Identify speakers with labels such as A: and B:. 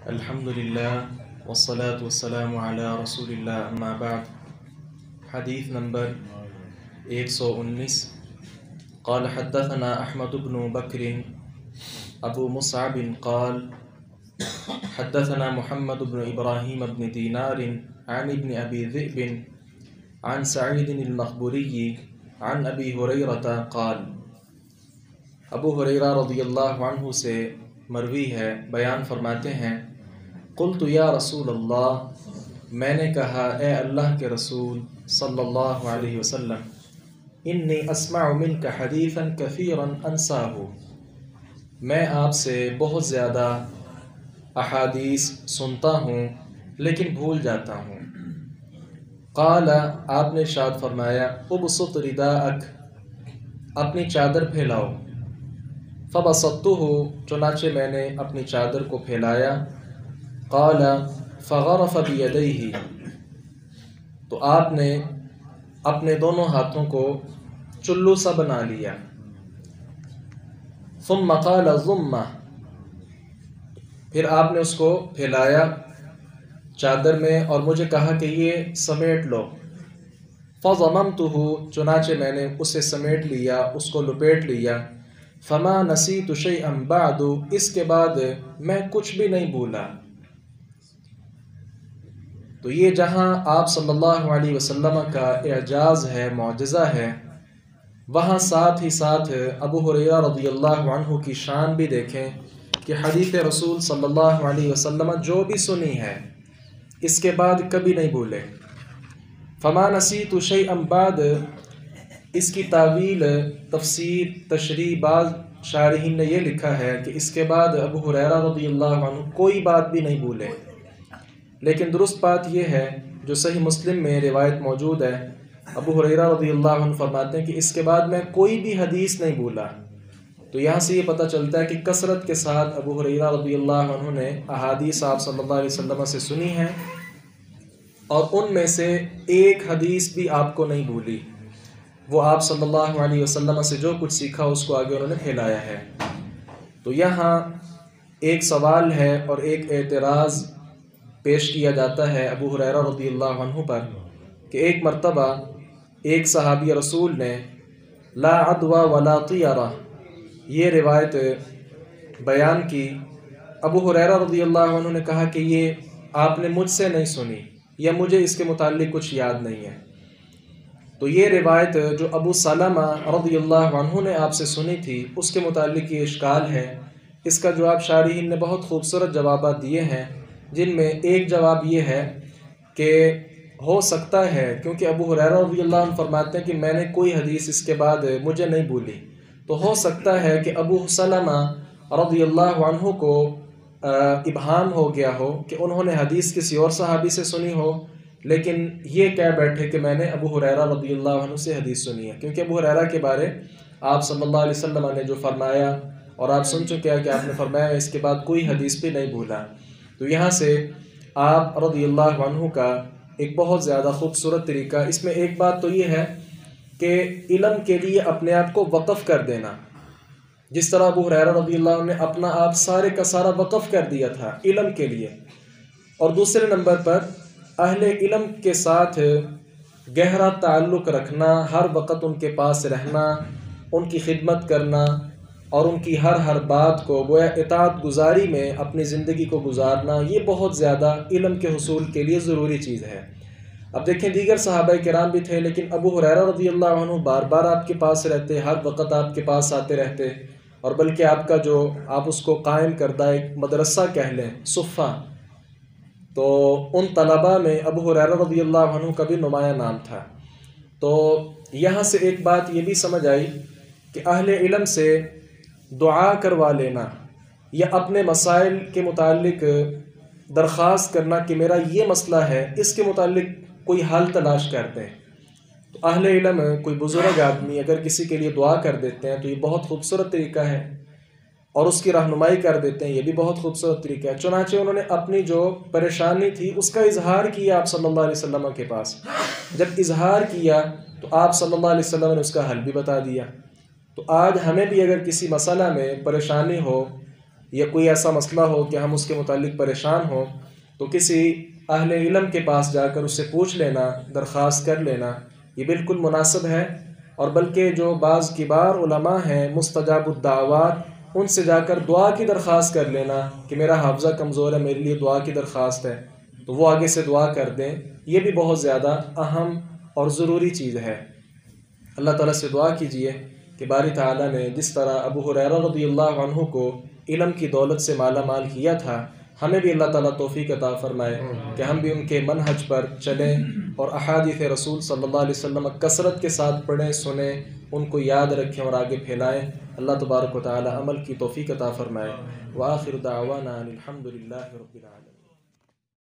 A: الحمد لله والصلاة والسلام على رسول الله اما بعد. حدیث نمبر 119. قال حدثنا احمد بن بکر ابو مصعب قال حدثنا محمد بن ابراہیم بن دینار عن ابن ابی ذئب عن سعید المقبوری عن ابی ہریرہ قال. ابو ہریرہ رضی اللہ عنہ سے مروی ہے، بیان فرماتے ہیں، قلت یا رسول اللہ، میں نے کہا اے اللہ کے رسول صلی اللہ علیہ وسلم، انی اسمع منک حدیثا کثیرا انساہ، میں آپ سے بہت زیادہ احادیث سنتا ہوں لیکن بھول جاتا ہوں. قال، آپ نے ارشاد فرمایا، ابسط رداءک، اپنی چادر پھیلاؤ. فبسطتہ، چنانچہ میں نے اپنی چادر کو پھیلایا. قال فغرف بیدیہ، تو آپ نے اپنے دونوں ہاتھوں کو چلو سا بنا لیا. ثم قال ضم، پھر آپ نے اس کو پھیلایا چادر میں اور مجھے کہا کہ یہ سمیٹ لو. فضممتہ، چنانچہ میں نے اسے سمیٹ لیا، اس کو لپیٹ لیا. فما نسیت شیئا بعد، اس کے بعد میں کچھ بھی نہیں بھولا. تو یہ جہاں آپ صلی اللہ علیہ وسلم کا اعجاز ہے، معجزہ ہے، وہاں ساتھ ہی ساتھ ابو ہریرہ رضی اللہ عنہ کی شان بھی دیکھیں کہ حدیث رسول صلی اللہ علیہ وسلم جو بھی سنی ہے اس کے بعد کبھی نہیں بھولے. فما نسیت شیئا بعد، اس کی تعویل، تفسیر، تشریح بعض شارحین نے یہ لکھا ہے کہ اس کے بعد ابو ہریرہ رضی اللہ عنہ کوئی بات بھی نہیں بھولے. لیکن درست بات یہ ہے جو صحیح مسلم میں روایت موجود ہے، ابو ہریرہ رضی اللہ عنہ فرماتے ہیں کہ اس کے بعد میں کوئی بھی حدیث نہیں بھولا. تو یہاں سے یہ پتہ چلتا ہے کہ کثرت کے ساتھ ابو ہریرہ رضی اللہ عنہ نے احادیث آپ صلی اللہ علیہ وسلم سے سنی ہیں اور ان میں سے ایک حدیث بھی آپ کو نہیں بھولی. وہ آپ صلی اللہ علیہ وسلم سے جو کچھ سیکھا اس کو آگے انہوں نے پھیلایا ہے. تو یہاں ایک سوال ہے اور ایک اعتراض پیش کیا جاتا ہے ابو ہریرہ رضی اللہ عنہ پر کہ ایک مرتبہ ایک صحابی رسول نے لا عدوى ولا طیرہ یہ روایت بیان کی. ابو ہریرہ رضی اللہ عنہ نے کہا کہ یہ آپ نے مجھ سے نہیں سنی یا مجھے اس کے متعلق کچھ یاد نہیں ہے. تو یہ روایت جو ابو سلمہ رضی اللہ عنہ نے آپ سے سنی تھی اس کے متعلق یہ اشکال ہے. اس کا جواب شارحین نے بہت خوبصورت جوابات دیے ہیں، جن میں ایک جواب یہ ہے کہ ہو سکتا ہے، کیونکہ ابو ہریرہ رضی اللہ عنہ فرماتے ہیں کہ میں نے کوئی حدیث اس کے بعد مجھے نہیں بھولی، تو ہو سکتا ہے کہ ابو سلمہ رضی اللہ عنہ کو ابہام ہو گیا ہو کہ انہوں نے حدیث کسی اور صحابی سے سنی ہو، لیکن یہ کہہ بیٹھے کہ میں نے ابو ہریرہ رضی اللہ عنہ سے حدیث سنی ہے. کیونکہ ابو ہریرہ کے بارے آپ صلی اللہ علیہ وسلم نے جو فرمایا اور آپ سن چکے ہیں کہ آپ نے فرمایا اس کے بعد کوئی حدیث بھی نہیں بھولا. تو یہاں سے آپ رضی اللہ عنہ کا ایک بہت زیادہ خوبصورت طریقہ، اس میں ایک بات تو یہ ہے کہ علم کے لیے اپنے آپ کو وقف کر دینا، جس طرح ابو ہریرہ رضی اللہ عنہ نے اپنا آپ سارے کا سارا وقف کر دیا تھا علم کے لیے. اور دوسرے نمبر پر اہل علم کے ساتھ گہرا تعلق رکھنا، ہر وقت ان کے پاس رہنا، ان کی خدمت کرنا اور ان کی ہر بات کو گویا اطاعت گزاری میں اپنی زندگی کو گزارنا، یہ بہت زیادہ علم کے حصول کے لیے ضروری چیز ہے. اب دیکھیں دیگر صحابہ کرام بھی تھے، لیکن ابو ہریرہ رضی اللہ عنہ بار بار آپ کے پاس رہتے، ہر وقت آپ کے پاس آتے رہتے، اور بلکہ آپ کا جو آپ اس کو قائم کردہ ایک مدرسہ کہہ لیں، صفہ، تو ان طلباء میں ابو ہریرہ رضی اللہ عنہ کا بھی نمایاں نام تھا. تو یہاں سے ایک بات یہ بھی سمجھ آئی کہ اہل علم سے دعا کروا لینا یا اپنے مسائل کے متعلق درخواست کرنا کہ میرا یہ مسئلہ ہے، اس کے متعلق کوئی حل تلاش کرتے ہیں. تو اہل علم، کوئی بزرگ آدمی اگر کسی کے لیے دعا کر دیتے ہیں تو یہ بہت خوبصورت طریقہ ہے، اور اس کی رہنمائی کر دیتے ہیں، یہ بھی بہت خوبصورت طریقہ ہے. چنانچہ انہوں نے اپنی جو پریشانی تھی اس کا اظہار کیا آپ صلی اللہ علیہ وسلم کے پاس. جب اظہار کیا تو آپ صلی اللہ علیہ وسلم نے اس کا حل بھی بتا دیا. تو آج ہمیں بھی اگر کسی مسئلہ میں پریشانی ہو یا کوئی ایسا مسئلہ ہو کہ ہم اس کے متعلق پریشان ہوں تو کسی اہل علم کے پاس جا کر اس سے پوچھ لینا، درخواست کر لینا، یہ بالکل مناسب ہے۔ اور بلکہ جو بعض کبار علماء ہیں مستجاب الدعوات، ان سے جا کر دعا کی درخواست کر لینا کہ میرا حافظہ کمزور ہے، میرے لیے دعا کی درخواست ہے، تو وہ آگے سے دعا کر دیں، یہ بھی بہت زیادہ اہم اور ضروری چیز ہے۔ اللہ تعالیٰ سے دعا کیجئے کہ باری تعالیٰ نے جس طرح ابو ہریرہ رضی اللہ عنہ کو علم کی دولت سے مالا مال کیا تھا، ہمیں بھی اللہ تعالیٰ توفیق عطا فرمائے کہ ہم بھی ان کے منہج پر چلیں اور احادیث رسول صلی اللہ علیہ وسلم کثرت کے ساتھ پڑھیں، سنیں، ان کو یاد رکھیں اور آگے پھیلائیں۔ اللہ تبارک و تعالیٰ عمل کی توفیق عطا فرمائے۔ وآخر دعوانا الحمد للہ رب العالمین۔